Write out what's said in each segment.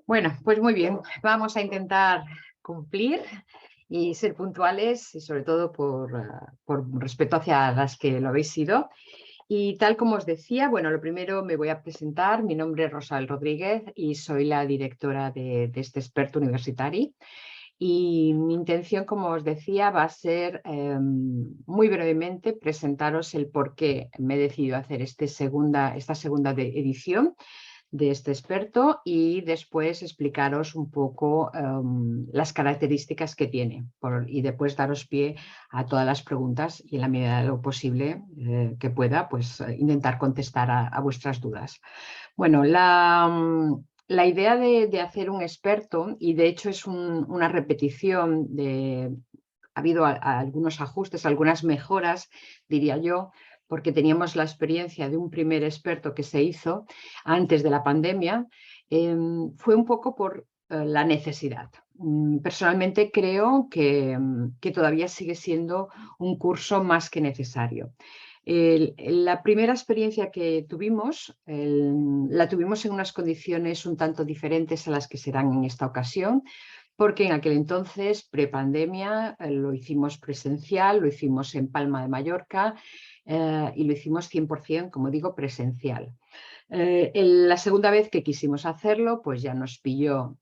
Bueno, pues muy bien, vamos a intentar cumplir y ser puntuales y sobre todo por respeto hacia las que lo habéis sido. Y tal como os decía, bueno, lo primero me voy a presentar. Mi nombre es Rosal Rodríguez y soy la directora de este experto universitario. Y mi intención, como os decía, va a ser muy brevemente presentaros el por qué me he decidido hacer esta segunda edición de este experto y después explicaros un poco las características que tiene y después daros pie a todas las preguntas y en la medida de lo posible que pueda, pues intentar contestar a vuestras dudas. Bueno, la idea de hacer un experto, y de hecho es una repetición ha habido algunos ajustes, algunas mejoras, diría yo, porque teníamos la experiencia de un primer experto que se hizo antes de la pandemia, fue un poco por la necesidad. Personalmente creo que todavía sigue siendo un curso más que necesario. La primera experiencia que tuvimos, la tuvimos en unas condiciones un tanto diferentes a las que serán en esta ocasión, porque en aquel entonces, prepandemia, lo hicimos presencial, lo hicimos en Palma de Mallorca y lo hicimos 100%, como digo, presencial. La segunda vez que quisimos hacerlo, pues ya nos pilló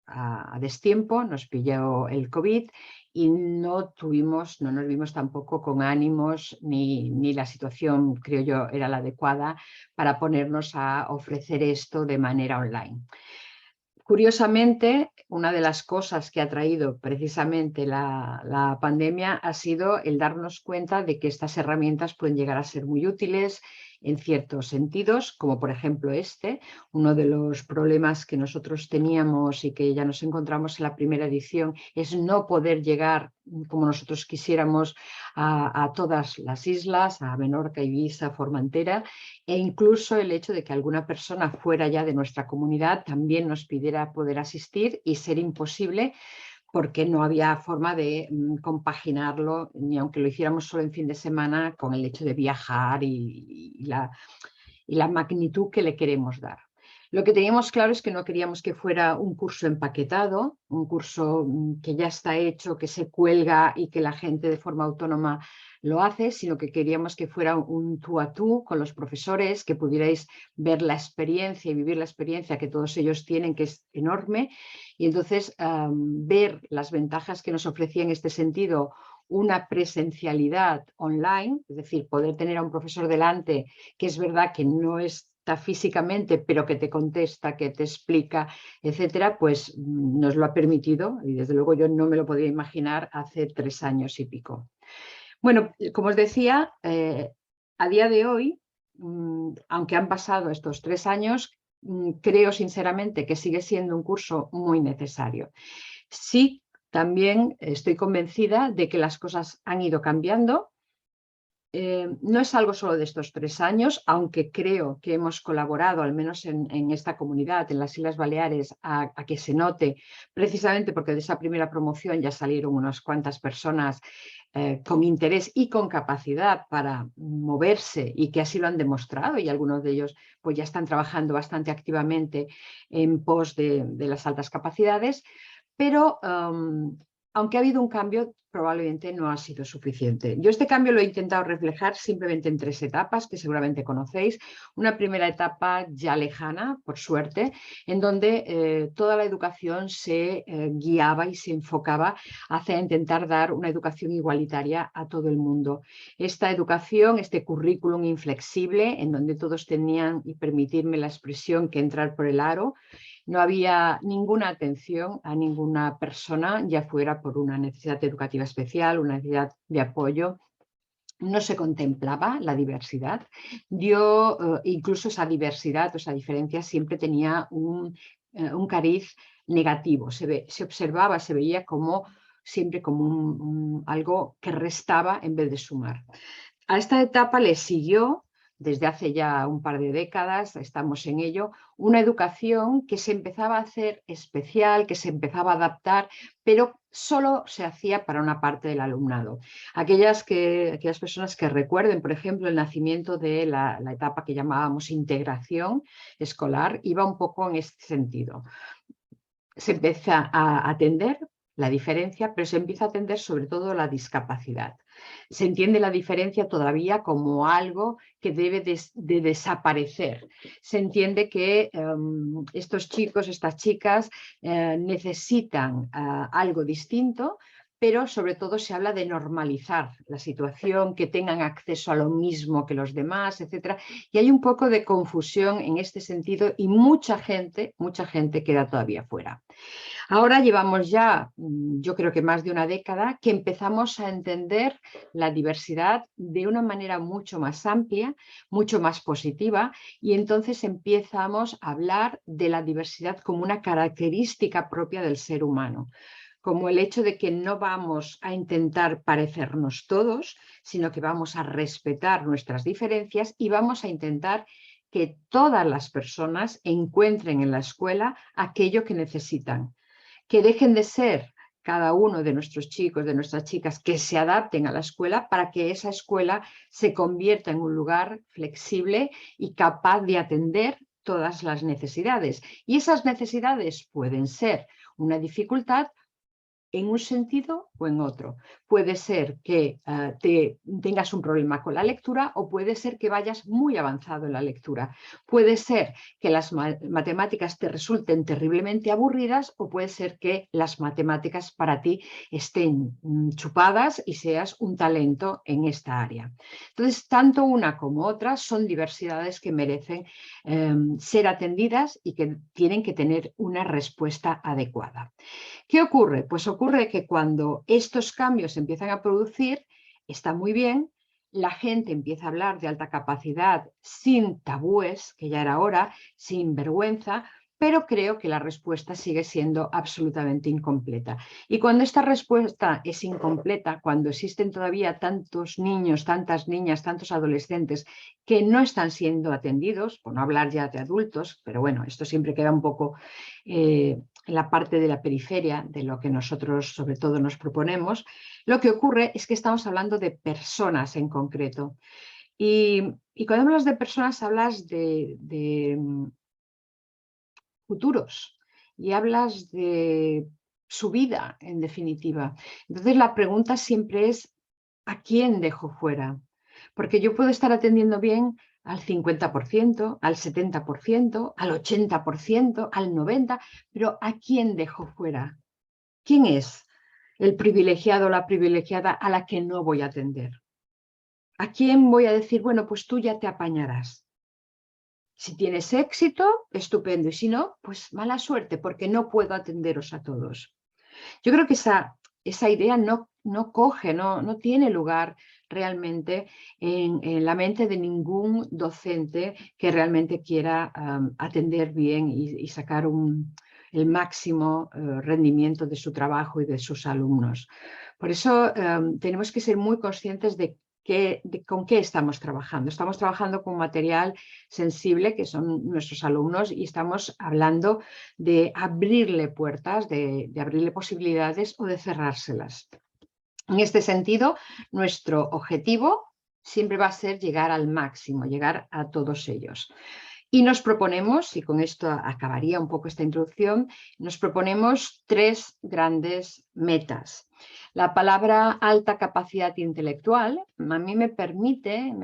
a destiempo, nos pilló el COVID y no nos vimos tampoco con ánimos ni la situación, creo yo, era la adecuada para ponernos a ofrecer esto de manera online. Curiosamente, una de las cosas que ha traído precisamente la pandemia ha sido el darnos cuenta de que estas herramientas pueden llegar a ser muy útiles en ciertos sentidos, como por ejemplo uno de los problemas que nosotros teníamos y que ya nos encontramos en la primera edición es no poder llegar como nosotros quisiéramos a todas las islas, a Menorca, Ibiza, Formentera, e incluso el hecho de que alguna persona fuera ya de nuestra comunidad también nos pidiera poder asistir y ser imposible porque no había forma de compaginarlo, ni aunque lo hiciéramos solo en fin de semana, con el hecho de viajar y la magnitud que le queremos dar. Lo que teníamos claro es que no queríamos que fuera un curso empaquetado, un curso que ya está hecho, que se cuelga y que la gente de forma autónoma lo hace, sino que queríamos que fuera un tú a tú con los profesores, que pudierais ver la experiencia y vivir la experiencia que todos ellos tienen, que es enorme, y entonces ver las ventajas que nos ofrecía en este sentido una presencialidad online, es decir, poder tener a un profesor delante que es verdad que no está físicamente, pero que te contesta, que te explica, etcétera, pues nos lo ha permitido y desde luego yo no me lo podía imaginar hace 3 años y pico. Bueno, como os decía, a día de hoy, aunque han pasado estos 3 años, creo sinceramente que sigue siendo un curso muy necesario. Sí, también estoy convencida de que las cosas han ido cambiando. No es algo solo de estos 3 años, aunque creo que hemos colaborado, al menos en esta comunidad, en las Islas Baleares, a que se note, precisamente porque de esa primera promoción ya salieron unas cuantas personas con interés y con capacidad para moverse y que así lo han demostrado y algunos de ellos pues ya están trabajando bastante activamente en pos de las altas capacidades, pero aunque ha habido un cambio, probablemente no ha sido suficiente. Yo este cambio lo he intentado reflejar simplemente en 3 etapas que seguramente conocéis. Una primera etapa ya lejana, por suerte, en donde toda la educación se guiaba y se enfocaba hacia intentar dar una educación igualitaria a todo el mundo. Esta educación, este currículum inflexible, en donde todos tenían, y permitirme la expresión, que entrar por el aro. No había ninguna atención a ninguna persona, ya fuera por una necesidad educativa especial, una necesidad de apoyo. No se contemplaba la diversidad. Incluso esa diversidad o esa diferencia siempre tenía un cariz negativo. Se observaba, se veía como siempre como algo que restaba en vez de sumar. A esta etapa le siguió, desde hace ya un par de décadas, estamos en ello, una educación que se empezaba a hacer especial, que se empezaba a adaptar, pero solo se hacía para una parte del alumnado. Aquellas personas que recuerden, por ejemplo, el nacimiento de la etapa que llamábamos integración escolar, iba un poco en este sentido. se empieza a atender la diferencia, pero se empieza a atender sobre todo la discapacidad. Se entiende la diferencia todavía como algo que debe de desaparecer. Se entiende que estos chicos, estas chicas necesitan algo distinto, pero sobre todo se habla de normalizar la situación, que tengan acceso a lo mismo que los demás, etcétera. Y hay un poco de confusión en este sentido y mucha gente queda todavía fuera. Ahora llevamos ya, yo creo que más de una década, que empezamos a entender la diversidad de una manera mucho más amplia, mucho más positiva, y entonces empezamos a hablar de la diversidad como una característica propia del ser humano, como el hecho de que no vamos a intentar parecernos todos, sino que vamos a respetar nuestras diferencias y vamos a intentar que todas las personas encuentren en la escuela aquello que necesitan, que dejen de ser cada uno de nuestros chicos, de nuestras chicas, que se adapten a la escuela para que esa escuela se convierta en un lugar flexible y capaz de atender todas las necesidades. Y esas necesidades pueden ser una dificultad en un sentido o en otro. Puede ser que tengas un problema con la lectura o puede ser que vayas muy avanzado en la lectura. Puede ser que las matemáticas te resulten terriblemente aburridas o puede ser que las matemáticas para ti estén chupadas y seas un talento en esta área. Entonces, tanto una como otra son diversidades que merecen ser atendidas y que tienen que tener una respuesta adecuada. ¿Qué ocurre? Pues ocurre que cuando estos cambios se empiezan a producir, está muy bien, la gente empieza a hablar de alta capacidad sin tabúes, que ya era hora, sin vergüenza, pero creo que la respuesta sigue siendo absolutamente incompleta. Y cuando esta respuesta es incompleta, cuando existen todavía tantos niños, tantas niñas, tantos adolescentes que no están siendo atendidos, por no hablar ya de adultos, pero bueno, esto siempre queda un poco en la parte de la periferia de lo que nosotros sobre todo nos proponemos, lo que ocurre es que estamos hablando de personas en concreto. Y cuando hablas de personas hablas de futuros y hablas de su vida, en definitiva. Entonces la pregunta siempre es, ¿a quién dejo fuera? Porque yo puedo estar atendiendo bien al 50%, al 70%, al 80%, al 90%, pero ¿a quién dejo fuera? ¿Quién es el privilegiado o la privilegiada a la que no voy a atender? ¿A quién voy a decir, bueno, pues tú ya te apañarás? Si tienes éxito, estupendo, y si no, pues mala suerte, porque no puedo atenderos a todos. Yo creo que esa idea no coge, no tiene lugar realmente en la mente de ningún docente que realmente quiera atender bien y sacar el máximo rendimiento de su trabajo y de sus alumnos. Por eso tenemos que ser muy conscientes de con qué estamos trabajando. Estamos trabajando con material sensible, que son nuestros alumnos, y estamos hablando de abrirle puertas, de abrirle posibilidades o de cerrárselas. En este sentido, nuestro objetivo siempre va a ser llegar al máximo, llegar a todos ellos. Y nos proponemos, y con esto acabaría un poco esta introducción, nos proponemos 3 grandes metas. La palabra alta capacidad intelectual a mí me ha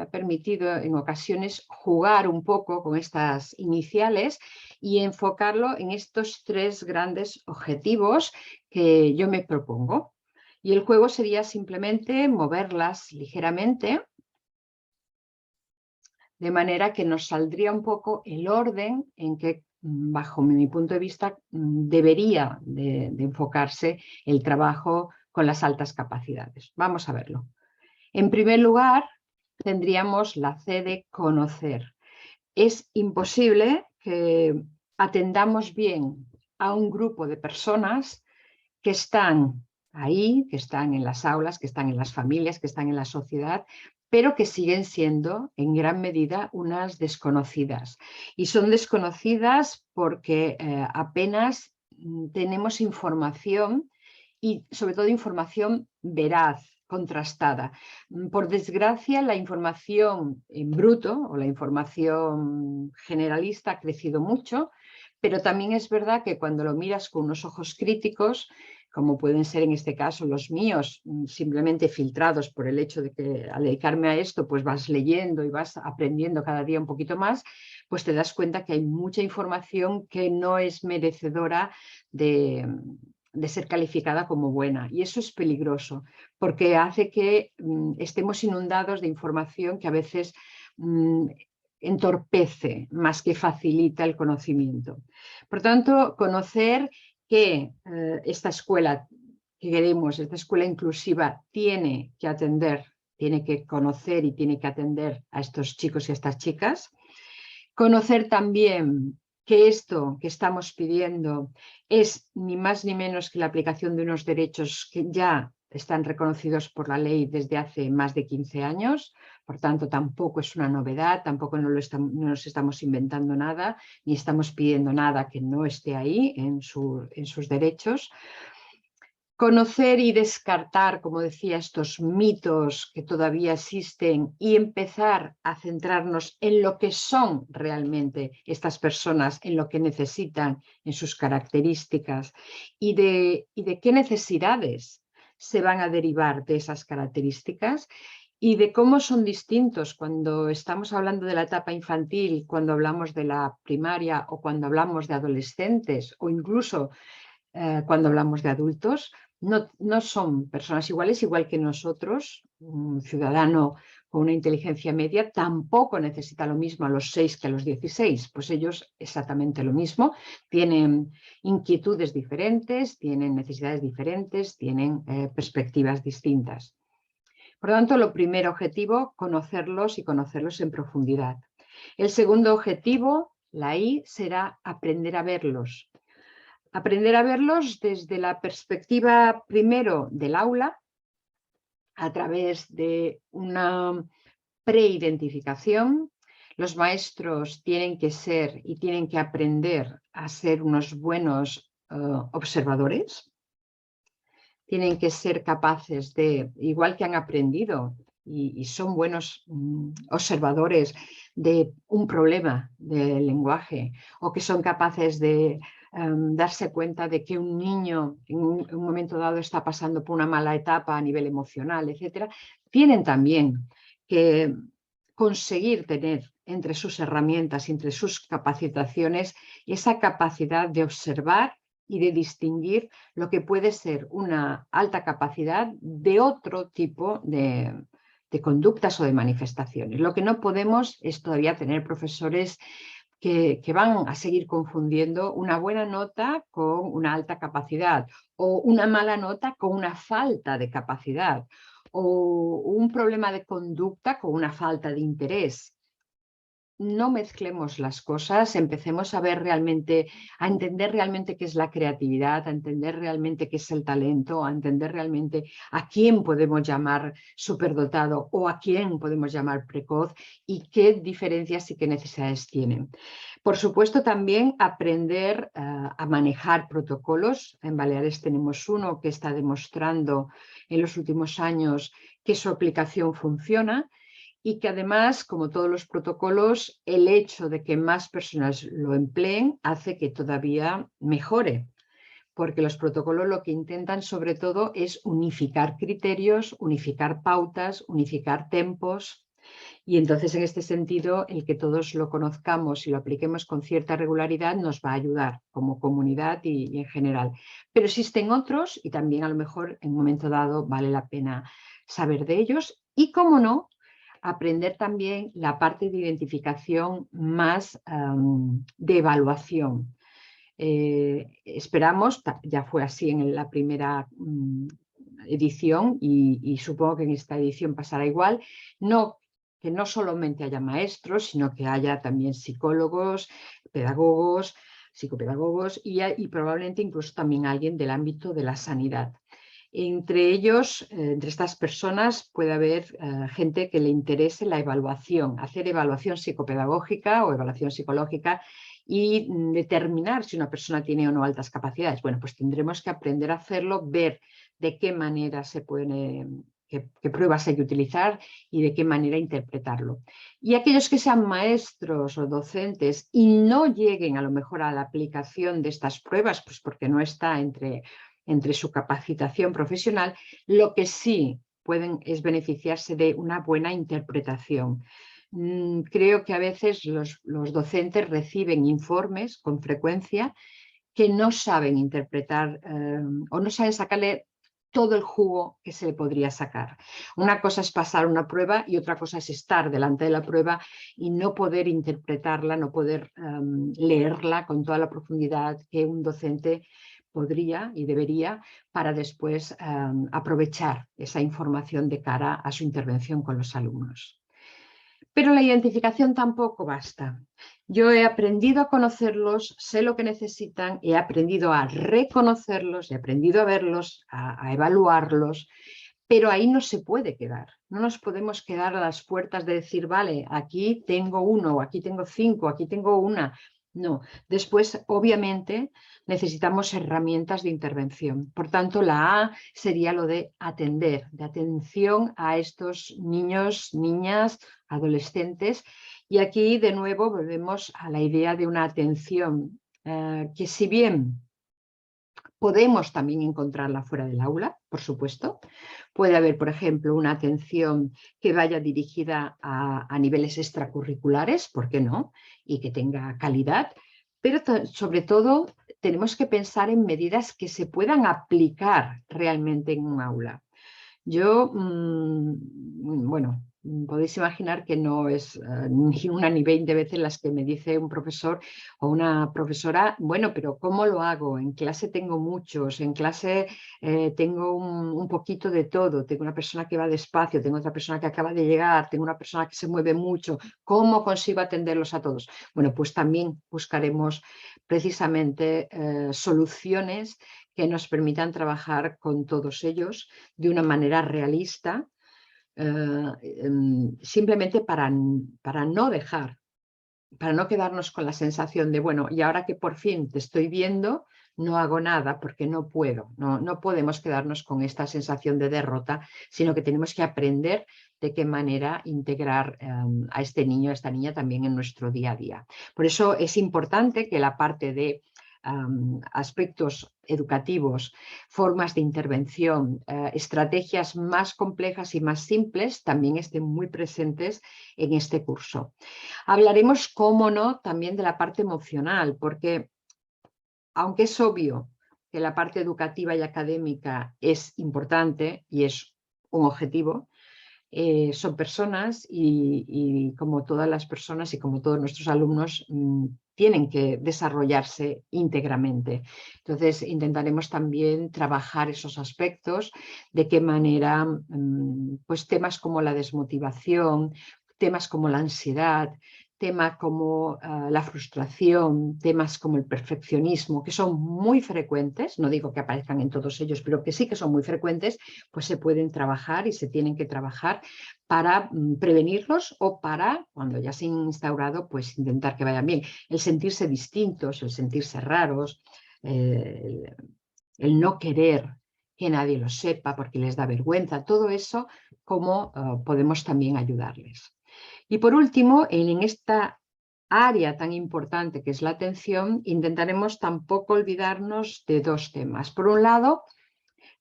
permitido en ocasiones jugar un poco con estas iniciales y enfocarlo en estos 3 grandes objetivos que yo me propongo. Y el juego sería simplemente moverlas ligeramente, de manera que nos saldría un poco el orden en que, bajo mi punto de vista, debería de enfocarse el trabajo con las altas capacidades. Vamos a verlo. En primer lugar, tendríamos la C de conocer. Es imposible que atendamos bien a un grupo de personas que están ahí, que están en las aulas, que están en las familias, que están en la sociedad, pero que siguen siendo en gran medida unas desconocidas. Y son desconocidas porque apenas tenemos información y sobre todo información veraz, contrastada. Por desgracia, la información en bruto o la información generalista ha crecido mucho, Pero también es verdad que cuando lo miras con unos ojos críticos, como pueden ser en este caso los míos, simplemente filtrados por el hecho de que al dedicarme a esto, pues vas leyendo y vas aprendiendo cada día un poquito más, pues te das cuenta que hay mucha información que no es merecedora de ser calificada como buena. Y eso es peligroso, porque hace que estemos inundados de información que a veces entorpece más que facilita el conocimiento. Por tanto, conocer que esta escuela que queremos, esta escuela inclusiva, tiene que atender, tiene que conocer y tiene que atender a estos chicos y a estas chicas. Conocer también que esto que estamos pidiendo es ni más ni menos que la aplicación de unos derechos que ya están reconocidos por la ley desde hace más de 15 años, por tanto tampoco es una novedad, tampoco no nos estamos inventando nada, ni estamos pidiendo nada que no esté ahí en sus derechos. Conocer y descartar, como decía, estos mitos que todavía existen y empezar a centrarnos en lo que son realmente estas personas, en lo que necesitan, en sus características y de qué necesidades se van a derivar de esas características y de cómo son distintos cuando estamos hablando de la etapa infantil, cuando hablamos de la primaria o cuando hablamos de adolescentes o incluso cuando hablamos de adultos. No son personas iguales, igual que nosotros. Un ciudadano con una inteligencia media tampoco necesita lo mismo a los 6 que a los 16, pues ellos exactamente lo mismo. Tienen inquietudes diferentes, tienen necesidades diferentes, tienen perspectivas distintas. Por lo tanto, lo primer objetivo, conocerlos y conocerlos en profundidad. El segundo objetivo, la I, será aprender a verlos. Aprender a verlos desde la perspectiva primero del aula, a través de una preidentificación. Los maestros tienen que ser y tienen que aprender a ser unos buenos observadores. Tienen que ser capaces de, igual que han aprendido y son buenos observadores de un problema del lenguaje, o que son capaces de darse cuenta de que un niño en un momento dado está pasando por una mala etapa a nivel emocional, etcétera, tienen también que conseguir tener entre sus herramientas, entre sus capacitaciones, esa capacidad de observar y de distinguir lo que puede ser una alta capacidad de otro tipo de conductas o de manifestaciones. Lo que no podemos es todavía tener profesores que van a seguir confundiendo una buena nota con una alta capacidad, o una mala nota con una falta de capacidad, o un problema de conducta con una falta de interés. No mezclemos las cosas, empecemos a ver realmente, a entender realmente qué es la creatividad, a entender realmente qué es el talento, a entender realmente a quién podemos llamar superdotado o a quién podemos llamar precoz y qué diferencias y qué necesidades tienen. Por supuesto, también aprender a manejar protocolos. En Baleares tenemos uno que está demostrando en los últimos años que su aplicación funciona, y que además, como todos los protocolos, el hecho de que más personas lo empleen hace que todavía mejore, porque los protocolos lo que intentan sobre todo es unificar criterios, unificar pautas, unificar tempos, y entonces en este sentido el que todos lo conozcamos y lo apliquemos con cierta regularidad nos va a ayudar como comunidad y en general. Pero existen otros y también a lo mejor en un momento dado vale la pena saber de ellos y, cómo no, aprender también la parte de identificación más de evaluación. Esperamos, ya fue así en la primera edición y supongo que en esta edición pasará igual, que no solamente haya maestros, sino que haya también psicólogos, pedagogos, psicopedagogos y probablemente incluso también alguien del ámbito de la sanidad. Entre ellos, entre estas personas, puede haber gente que le interese la evaluación, hacer evaluación psicopedagógica o evaluación psicológica y determinar si una persona tiene o no altas capacidades. Bueno, pues tendremos que aprender a hacerlo, ver de qué manera se pueden qué pruebas hay que utilizar y de qué manera interpretarlo. Y aquellos que sean maestros o docentes y no lleguen a lo mejor a la aplicación de estas pruebas, pues porque no está entre su capacitación profesional, lo que sí pueden es beneficiarse de una buena interpretación. Creo que a veces los docentes reciben informes con frecuencia que no saben interpretar o no saben sacarle todo el jugo que se le podría sacar. Una cosa es pasar una prueba y otra cosa es estar delante de la prueba y no poder interpretarla, no poder leerla con toda la profundidad que un docente podría y debería para después aprovechar esa información de cara a su intervención con los alumnos. Pero la identificación tampoco basta. Yo he aprendido a conocerlos, sé lo que necesitan, he aprendido a reconocerlos, he aprendido a verlos, a evaluarlos, pero ahí no se puede quedar. No nos podemos quedar a las puertas de decir, vale, aquí tengo uno, o aquí tengo 5, aquí tengo una. No, después obviamente necesitamos herramientas de intervención. Por tanto, la A sería lo de atender, de atención a estos niños, niñas, adolescentes. Y aquí de nuevo volvemos a la idea de una atención que si bien podemos también encontrarla fuera del aula, por supuesto. Puede haber, por ejemplo, una atención que vaya dirigida a niveles extracurriculares, ¿por qué no? Y que tenga calidad, pero sobre todo tenemos que pensar en medidas que se puedan aplicar realmente en un aula. Yo, bueno, podéis imaginar que no es ni una ni 20 veces las que me dice un profesor o una profesora, bueno, pero ¿cómo lo hago? En clase tengo muchos, en clase tengo un poquito de todo, tengo una persona que va despacio, tengo otra persona que acaba de llegar, tengo una persona que se mueve mucho, ¿cómo consigo atenderlos a todos? Bueno, pues también buscaremos precisamente soluciones que nos permitan trabajar con todos ellos de una manera realista, simplemente para no quedarnos con la sensación de, bueno, y ahora que por fin te estoy viendo, no hago nada porque no puedo. No podemos quedarnos con esta sensación de derrota, sino que tenemos que aprender de qué manera integrar a este niño, a esta niña también en nuestro día a día. Por eso es importante que la parte de aspectos educativos, formas de intervención, estrategias más complejas y más simples también estén muy presentes en este curso. Hablaremos, cómo no, también de la parte emocional, porque aunque es obvio que la parte educativa y académica es importante y es un objetivo, son personas y como todas las personas y como todos nuestros alumnos tienen que desarrollarse íntegramente. Entonces intentaremos también trabajar esos aspectos, de qué manera pues temas como la desmotivación, temas como la ansiedad, temas como la frustración, temas como el perfeccionismo, que son muy frecuentes, no digo que aparezcan en todos ellos, pero que sí que son muy frecuentes, pues se pueden trabajar y se tienen que trabajar para prevenirlos o para, cuando ya se han instaurado, pues intentar que vayan bien. El sentirse distintos, el sentirse raros, el no querer que nadie lo sepa porque les da vergüenza, todo eso, cómo podemos también ayudarles. Y por último, en esta área tan importante que es la atención, intentaremos tampoco olvidarnos de dos temas. Por un lado,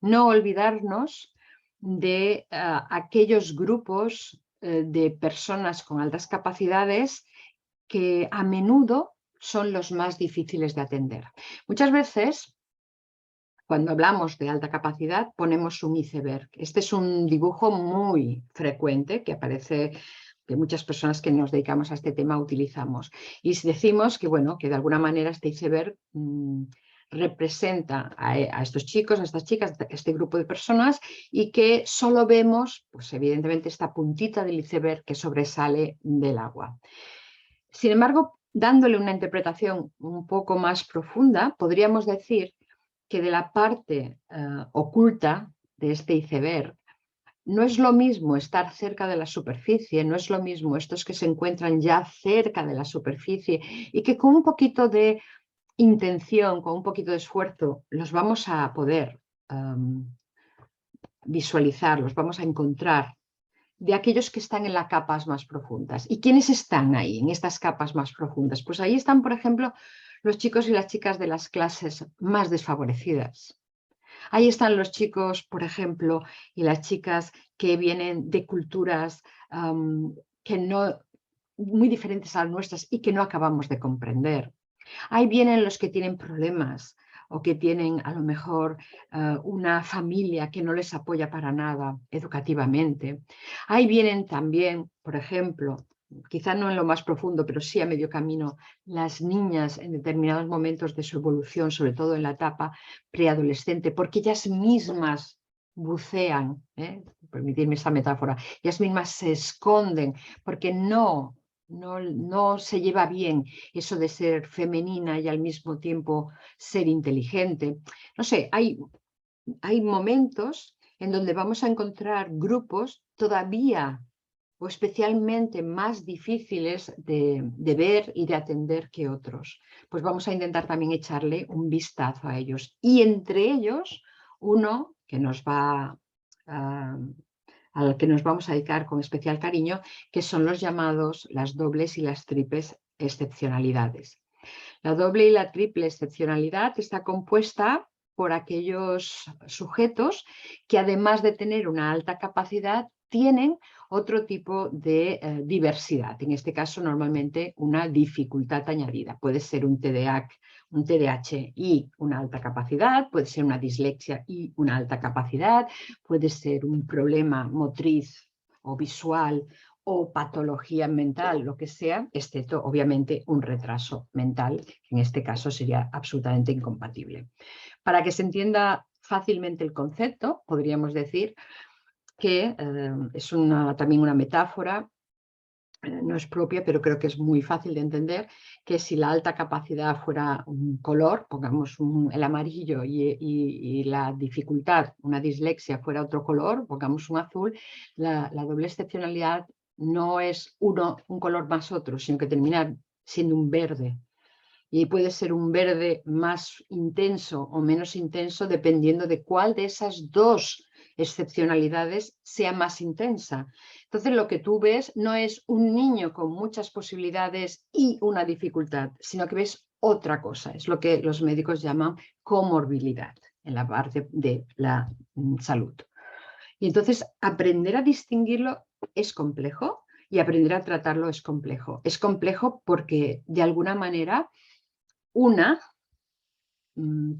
no olvidarnos de aquellos grupos de personas con altas capacidades que a menudo son los más difíciles de atender. Muchas veces, cuando hablamos de alta capacidad, ponemos un iceberg. Este es un dibujo muy frecuente que aparece, que muchas personas que nos dedicamos a este tema utilizamos. Y si decimos que, bueno, que de alguna manera este iceberg representa a estos chicos, a estas chicas, a este grupo de personas, y que solo vemos, pues evidentemente, esta puntita del iceberg que sobresale del agua. Sin embargo, dándole una interpretación un poco más profunda, podríamos decir que de la parte oculta de este iceberg no es lo mismo estar cerca de la superficie, no es lo mismo estos que se encuentran ya cerca de la superficie y que con un poquito de intención, con un poquito de esfuerzo, los vamos a poder visualizar, los vamos a encontrar de aquellos que están en las capas más profundas. ¿Y quiénes están ahí, en estas capas más profundas? Pues ahí están, por ejemplo, los chicos y las chicas de las clases más desfavorecidas. Ahí están los chicos, por ejemplo, y las chicas que vienen de culturas que no, muy diferentes a las nuestras y que no acabamos de comprender. Ahí vienen los que tienen problemas o que tienen a lo mejor una familia que no les apoya para nada educativamente. Ahí vienen también, por ejemplo, quizá no en lo más profundo, pero sí a medio camino, las niñas en determinados momentos de su evolución, sobre todo en la etapa preadolescente, porque ellas mismas bucean, permitirme esta metáfora, ellas mismas se esconden porque no se lleva bien eso de ser femenina y al mismo tiempo ser inteligente. No sé, hay momentos en donde vamos a encontrar grupos todavía o especialmente más difíciles de ver y de atender que otros. Pues vamos a intentar también echarle un vistazo a ellos. Y entre ellos, uno que nos va al que nos vamos a dedicar con especial cariño, que son los llamados las dobles y las triples excepcionalidades. La doble y la triple excepcionalidad está compuesta por aquellos sujetos que, además de tener una alta capacidad, tienen otro tipo de diversidad. En este caso, normalmente una dificultad añadida. Puede ser un TDAH y una alta capacidad, puede ser una dislexia y una alta capacidad, puede ser un problema motriz o visual o patología mental, lo que sea, excepto obviamente un retraso mental, que en este caso sería absolutamente incompatible. Para que se entienda fácilmente el concepto, podríamos decir que es también una metáfora, no es propia, pero creo que es muy fácil de entender, que si la alta capacidad fuera un color, pongamos el amarillo y la dificultad, una dislexia, fuera otro color, pongamos un azul, la doble excepcionalidad no es un color más otro, sino que termina siendo un verde. Y puede ser un verde más intenso o menos intenso dependiendo de cuál de esas dos excepcionalidades sea más intensa. Entonces lo que tú ves no es un niño con muchas posibilidades y una dificultad, sino que ves otra cosa. Es lo que los médicos llaman comorbilidad en la parte de la salud. Y entonces aprender a distinguirlo es complejo y aprender a tratarlo es complejo. Es complejo porque de alguna manera una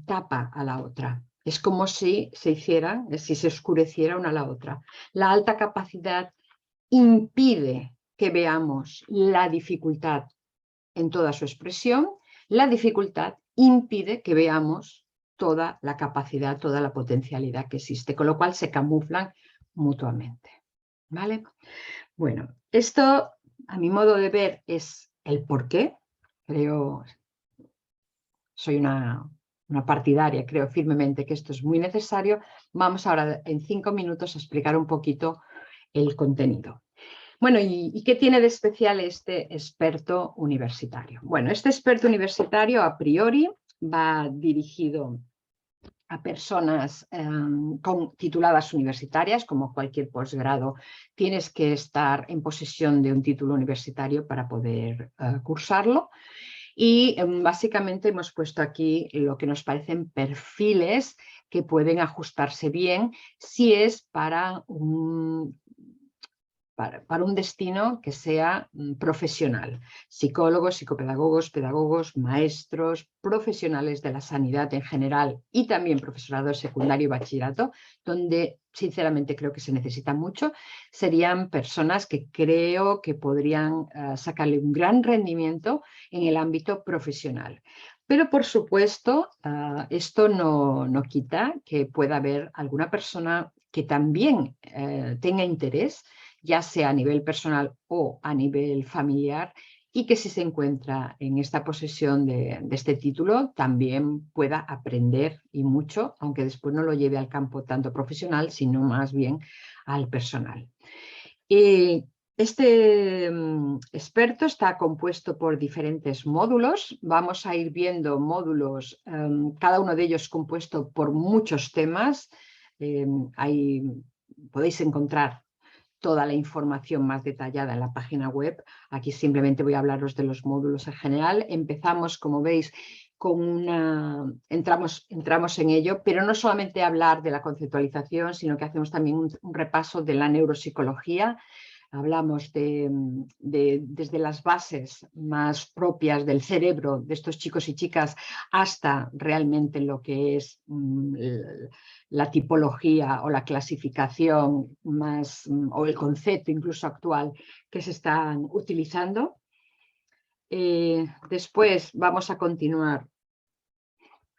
tapa a la otra. Es como si si se oscureciera una a la otra. La alta capacidad impide que veamos la dificultad en toda su expresión. La dificultad impide que veamos toda la capacidad, toda la potencialidad que existe, con lo cual se camuflan mutuamente. ¿Vale? Bueno, esto a mi modo de ver es el porqué. Soy una partidaria, creo firmemente que esto es muy necesario. Vamos ahora en 5 minutos a explicar un poquito el contenido. Bueno, ¿y qué tiene de especial este experto universitario? Bueno, este experto universitario a priori va dirigido a personas tituladas universitarias, como cualquier posgrado. Tienes que estar en posesión de un título universitario para poder cursarlo. Y básicamente hemos puesto aquí lo que nos parecen perfiles que pueden ajustarse bien si es para un destino que sea profesional. Psicólogos, psicopedagogos, pedagogos, maestros, profesionales de la sanidad en general y también profesorado de secundario y bachillerato, donde sinceramente creo que se necesita mucho, serían personas que creo que podrían sacarle un gran rendimiento en el ámbito profesional. Pero por supuesto, esto no quita que pueda haber alguna persona que también tenga interés, ya sea a nivel personal o a nivel familiar, y que si se encuentra en esta posesión de este título también pueda aprender y mucho, aunque después no lo lleve al campo tanto profesional, sino más bien al personal. Este experto está compuesto por diferentes módulos. Vamos a ir viendo módulos, cada uno de ellos compuesto por muchos temas, podéis encontrar toda la información más detallada en la página web. Aquí simplemente voy a hablaros de los módulos en general. Empezamos, como veis, entramos en ello, pero no solamente hablar de la conceptualización, sino que hacemos también un repaso de la neuropsicología. Hablamos desde las bases más propias del cerebro de estos chicos y chicas hasta realmente lo que es la tipología o la clasificación más, o el concepto incluso actual que se están utilizando. Después vamos a continuar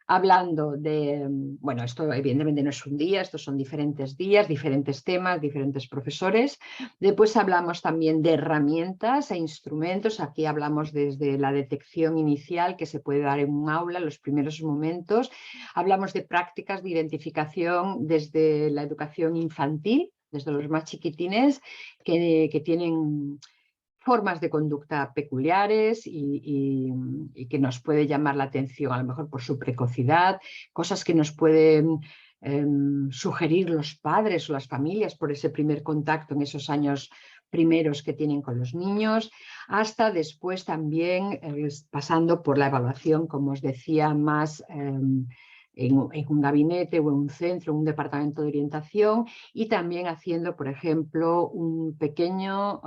hablando de, bueno, esto evidentemente no es un día, estos son diferentes días, diferentes temas, diferentes profesores. Después hablamos también de herramientas e instrumentos. Aquí hablamos desde la detección inicial que se puede dar en un aula, en los primeros momentos. Hablamos de prácticas de identificación desde la educación infantil, desde los más chiquitines, que tienen formas de conducta peculiares y que nos puede llamar la atención a lo mejor por su precocidad, cosas que nos pueden sugerir los padres o las familias por ese primer contacto en esos años primeros que tienen con los niños, hasta después también pasando por la evaluación, como os decía, más en un gabinete o en un centro, en un departamento de orientación, y también haciendo, por ejemplo, un pequeño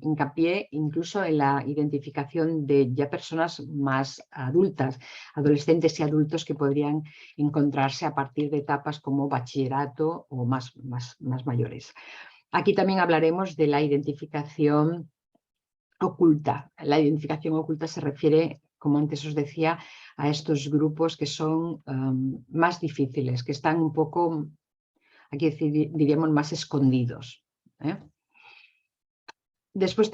hincapié incluso en la identificación de ya personas más adultas, adolescentes y adultos que podrían encontrarse a partir de etapas como bachillerato o más mayores. Aquí también hablaremos de la identificación oculta. La identificación oculta se refiere, como antes os decía, a estos grupos que son más difíciles, que están un poco, aquí diríamos, más escondidos. Después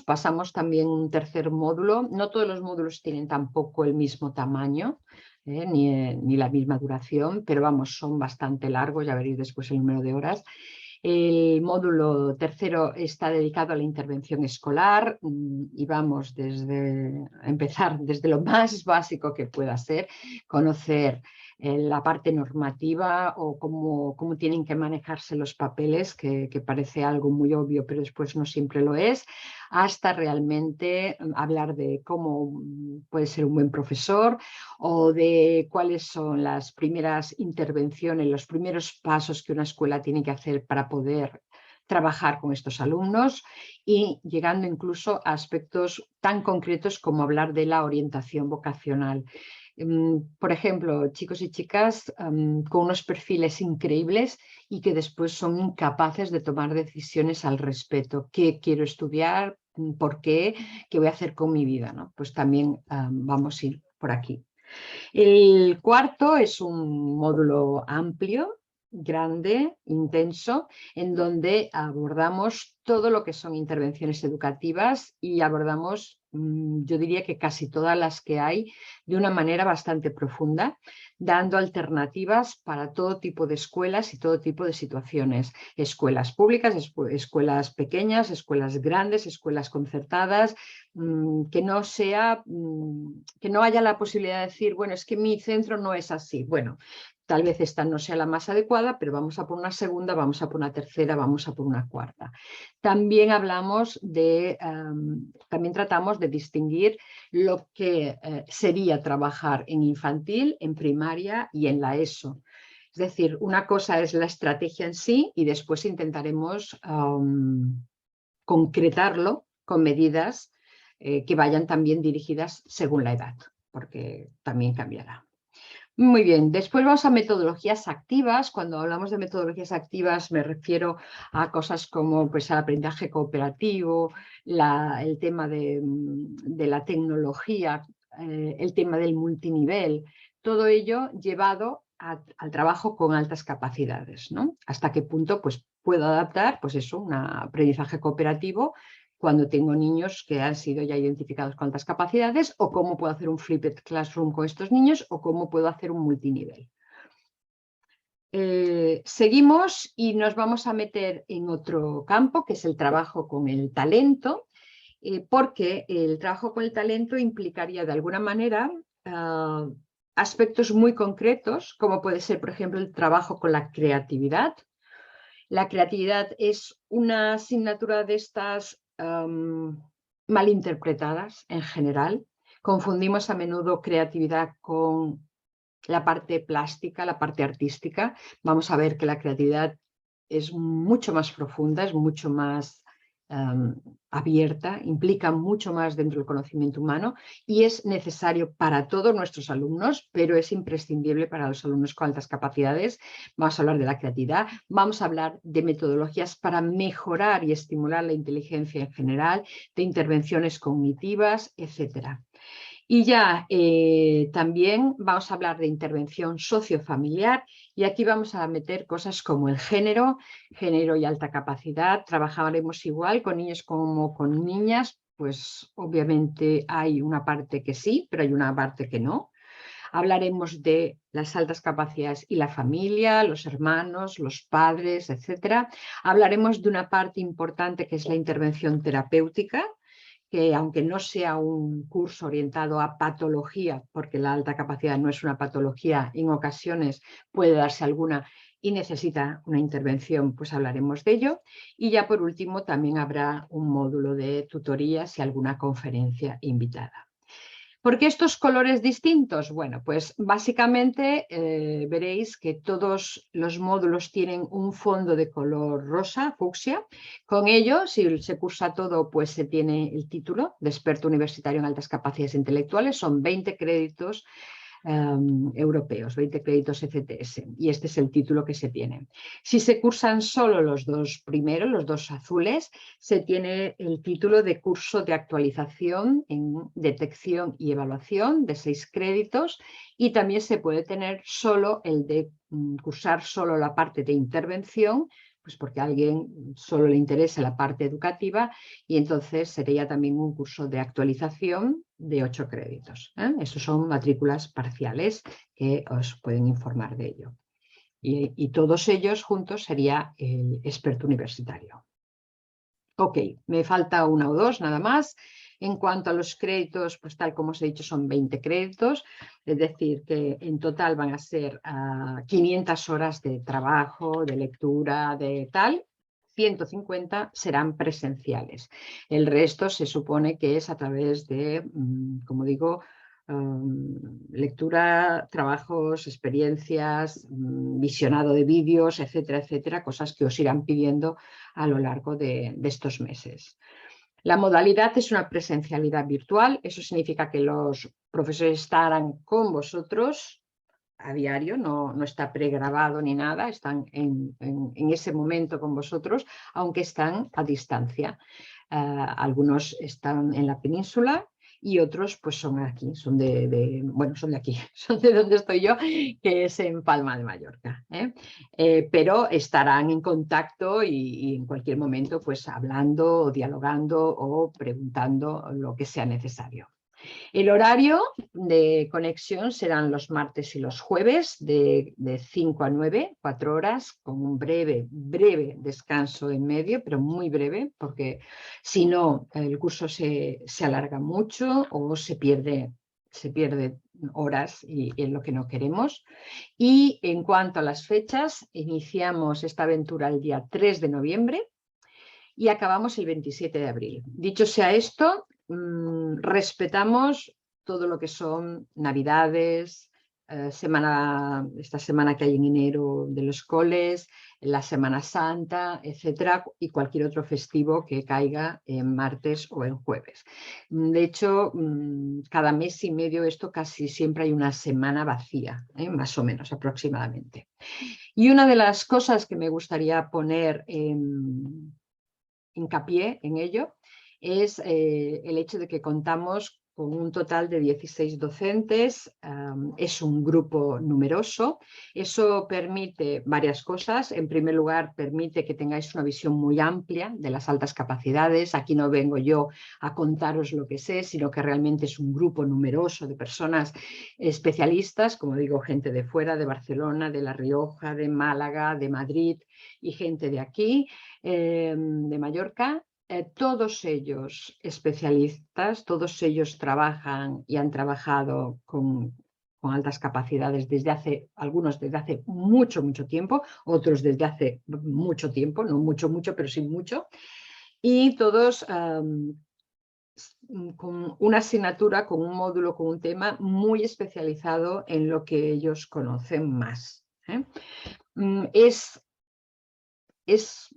pasamos también un tercer módulo. No todos los módulos tienen tampoco el mismo tamaño, ni la misma duración, pero vamos, son bastante largos, ya veréis después el número de horas. El módulo tercero está dedicado a la intervención escolar y vamos empezar desde lo más básico que pueda ser, conocer la parte normativa o cómo tienen que manejarse los papeles, que parece algo muy obvio, pero después no siempre lo es, hasta realmente hablar de cómo puede ser un buen profesor o de cuáles son las primeras intervenciones, los primeros pasos que una escuela tiene que hacer para poder trabajar con estos alumnos y llegando incluso a aspectos tan concretos como hablar de la orientación vocacional. Por ejemplo, chicos y chicas con unos perfiles increíbles y que después son incapaces de tomar decisiones al respecto. ¿Qué quiero estudiar? ¿Por qué? ¿Qué voy a hacer con mi vida? ¿No? Pues también vamos a ir por aquí. El cuarto es un módulo amplio, grande, intenso, en donde abordamos todo lo que son intervenciones educativas y abordamos, yo diría que casi todas las que hay, de una manera bastante profunda, dando alternativas para todo tipo de escuelas y todo tipo de situaciones. Escuelas públicas, escuelas pequeñas, escuelas grandes, escuelas concertadas, que no haya la posibilidad de decir, bueno, es que mi centro no es así. Bueno, tal vez esta no sea la más adecuada, pero vamos a por una segunda, vamos a por una tercera, vamos a por una cuarta. También también tratamos de distinguir lo que sería trabajar en infantil, en primaria y en la ESO. Es decir, una cosa es la estrategia en sí y después intentaremos concretarlo con medidas que vayan también dirigidas según la edad, porque también cambiará. Muy bien, después vamos a metodologías activas. Cuando hablamos de metodologías activas me refiero a cosas como pues, el aprendizaje cooperativo, el tema de la tecnología, el tema del multinivel, todo ello llevado al trabajo con altas capacidades, ¿no? Hasta qué punto pues, puedo adaptar pues eso, un aprendizaje cooperativo cuando tengo niños que han sido ya identificados con altas capacidades, o cómo puedo hacer un flipped classroom con estos niños, o cómo puedo hacer un multinivel. Seguimos y nos vamos a meter en otro campo, que es el trabajo con el talento, porque el trabajo con el talento implicaría de alguna manera aspectos muy concretos, como puede ser, por ejemplo, el trabajo con la creatividad. La creatividad es una asignatura de estas malinterpretadas en general. Confundimos a menudo creatividad con la parte plástica, la parte artística. Vamos a ver que la creatividad es mucho más profunda, es mucho más abierta, implica mucho más dentro del conocimiento humano y es necesario para todos nuestros alumnos, pero es imprescindible para los alumnos con altas capacidades. Vamos a hablar de la creatividad, vamos a hablar de metodologías para mejorar y estimular la inteligencia en general, de intervenciones cognitivas, etcétera. Y ya también vamos a hablar de intervención sociofamiliar y aquí vamos a meter cosas como el género y alta capacidad. Trabajaremos igual con niños como con niñas, pues obviamente hay una parte que sí, pero hay una parte que no. Hablaremos de las altas capacidades y la familia, los hermanos, los padres, etcétera. Hablaremos de una parte importante que es la intervención terapéutica, que aunque no sea un curso orientado a patología, porque la alta capacidad no es una patología, en ocasiones puede darse alguna y necesita una intervención, pues hablaremos de ello. Y ya por último también habrá un módulo de tutorías y alguna conferencia invitada. ¿Por qué estos colores distintos? Bueno, pues básicamente veréis que todos los módulos tienen un fondo de color rosa, fucsia. Con ello, si se cursa todo, pues se tiene el título de experto universitario en altas capacidades intelectuales. Son 20 créditos europeos, 20 créditos ECTS, y este es el título que se tiene. Si se cursan solo los dos primeros, los dos azules, se tiene el título de curso de actualización en detección y evaluación de 6 créditos, y también se puede tener solo el de cursar solo la parte de intervención, pues porque a alguien solo le interesa la parte educativa, y entonces sería también un curso de actualización de 8 créditos. Estos son matrículas parciales que os pueden informar de ello. Y todos ellos juntos sería el experto universitario. Ok, me falta una o dos nada más. En cuanto a los créditos, pues tal como os he dicho, son 20 créditos, es decir, que en total van a ser 500 horas de trabajo, de lectura, de tal. 150 serán presenciales. El resto se supone que es a través de, como digo, lectura, trabajos, experiencias, visionado de vídeos, etcétera, etcétera, cosas que os irán pidiendo a lo largo de estos meses. La modalidad es una presencialidad virtual, eso significa que los profesores estarán con vosotros a diario, no está pregrabado ni nada, están en ese momento con vosotros, aunque están a distancia. Algunos están en la península y otros pues son aquí, son de aquí, son de donde estoy yo, que es en Palma de Mallorca. Pero estarán en contacto y en cualquier momento pues hablando o dialogando o preguntando lo que sea necesario. El horario de conexión serán los martes y los jueves de 5 a 9, 4 horas, con un breve descanso en medio, pero muy breve, porque si no el curso se alarga mucho o se pierde horas y es lo que no queremos. Y en cuanto a las fechas, iniciamos esta aventura el día 3 de noviembre y acabamos el 27 de abril. Dicho sea esto, respetamos todo lo que son Navidades, esta semana que hay en enero de los coles, la Semana Santa, etcétera, y cualquier otro festivo que caiga en martes o en jueves. De hecho, cada mes y medio esto casi siempre hay una semana vacía, más o menos aproximadamente. Y una de las cosas que me gustaría poner hincapié en ello es el hecho de que contamos con un total de 16 docentes, es un grupo numeroso. Eso permite varias cosas. En primer lugar, permite que tengáis una visión muy amplia de las altas capacidades. Aquí no vengo yo a contaros lo que sé, sino que realmente es un grupo numeroso de personas especialistas, como digo, gente de fuera, de Barcelona, de La Rioja, de Málaga, de Madrid y gente de aquí, de Mallorca. Todos ellos especialistas, todos ellos trabajan y han trabajado con con altas capacidades algunos desde hace mucho, mucho tiempo, otros desde hace mucho tiempo, no mucho, mucho, pero sí mucho, y todos con una asignatura, con un módulo, con un tema muy especializado en lo que ellos conocen más. Es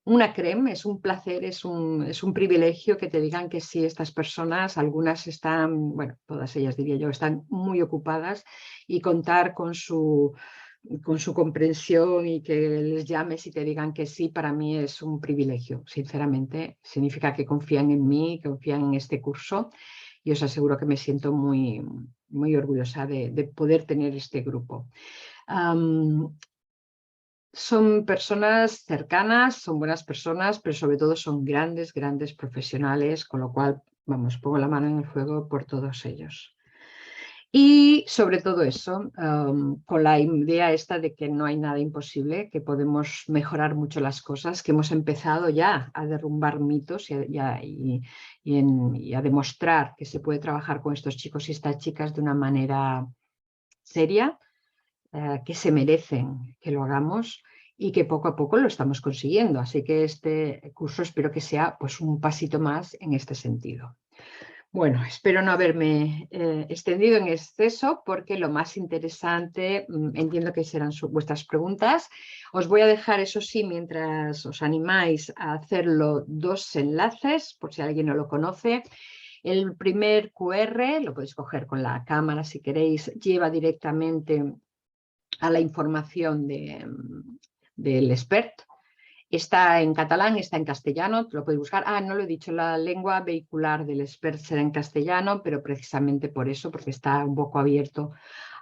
una crema, es un placer, es un privilegio que te digan que sí, estas personas, algunas están, bueno, todas ellas diría yo, están muy ocupadas, y contar con su comprensión y que les llames y te digan que sí, para mí es un privilegio, sinceramente. Significa que confían en mí, que confían en este curso, y os aseguro que me siento muy, muy orgullosa de poder tener este grupo. Son personas cercanas, son buenas personas, pero sobre todo son grandes, grandes profesionales, con lo cual, vamos, pongo la mano en el fuego por todos ellos. Y sobre todo eso, con la idea esta de que no hay nada imposible, que podemos mejorar mucho las cosas, que hemos empezado ya a derrumbar mitos y a demostrar que se puede trabajar con estos chicos y estas chicas de una manera seria, que se merecen que lo hagamos y que poco a poco lo estamos consiguiendo. Así que este curso espero que sea pues un pasito más en este sentido. Bueno, espero no haberme extendido en exceso, porque lo más interesante entiendo que serán vuestras preguntas. Os voy a dejar, eso sí, mientras os animáis a hacerlo, 2 enlaces, por si alguien no lo conoce. El primer QR, lo podéis coger con la cámara si queréis, lleva directamente a la información del expert. Está en catalán, está en castellano, lo podéis buscar. No lo he dicho, la lengua vehicular del expert será en castellano, pero precisamente por eso, porque está un poco abierto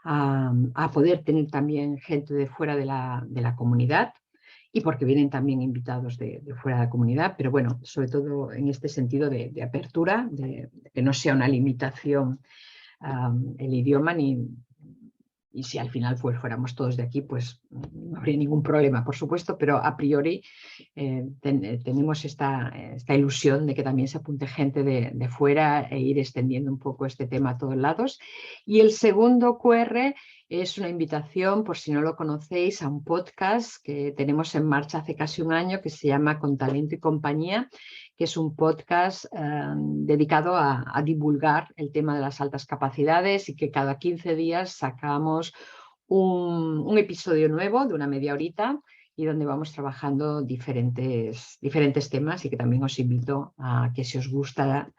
a poder tener también gente de fuera de la comunidad, y porque vienen también invitados de fuera de la comunidad, pero bueno, sobre todo en este sentido de apertura, de que no sea una limitación el idioma, y si al final fuéramos todos de aquí, pues no habría ningún problema, por supuesto, pero a priori tenemos esta ilusión de que también se apunte gente de fuera, e ir extendiendo un poco este tema a todos lados. Y el segundo QR es una invitación, por si no lo conocéis, a un podcast que tenemos en marcha hace casi un año, que se llama Con Talento y Compañía, que es un podcast dedicado a divulgar el tema de las altas capacidades, y que cada 15 días sacamos un episodio nuevo de una media horita, y donde vamos trabajando diferentes temas, y que también os invito a que si os gusta,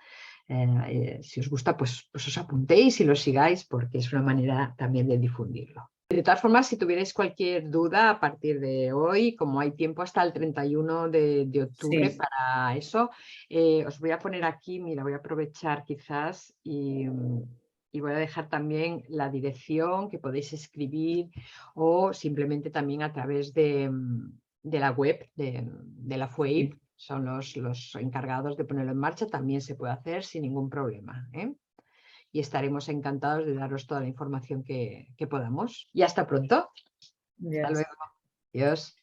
pues os apuntéis y lo sigáis, porque es una manera también de difundirlo. De todas formas, si tuvierais cualquier duda a partir de hoy, como hay tiempo hasta el 31 de octubre Sí. para eso, os voy a poner aquí, mira, voy a aprovechar quizás y voy a dejar también la dirección que podéis escribir, o simplemente también a través de la web de la FUEIP. Son los encargados de ponerlo en marcha, también se puede hacer sin ningún problema, ¿eh? Y estaremos encantados de daros toda la información que podamos. Y hasta pronto. Yes. Hasta luego. Adiós.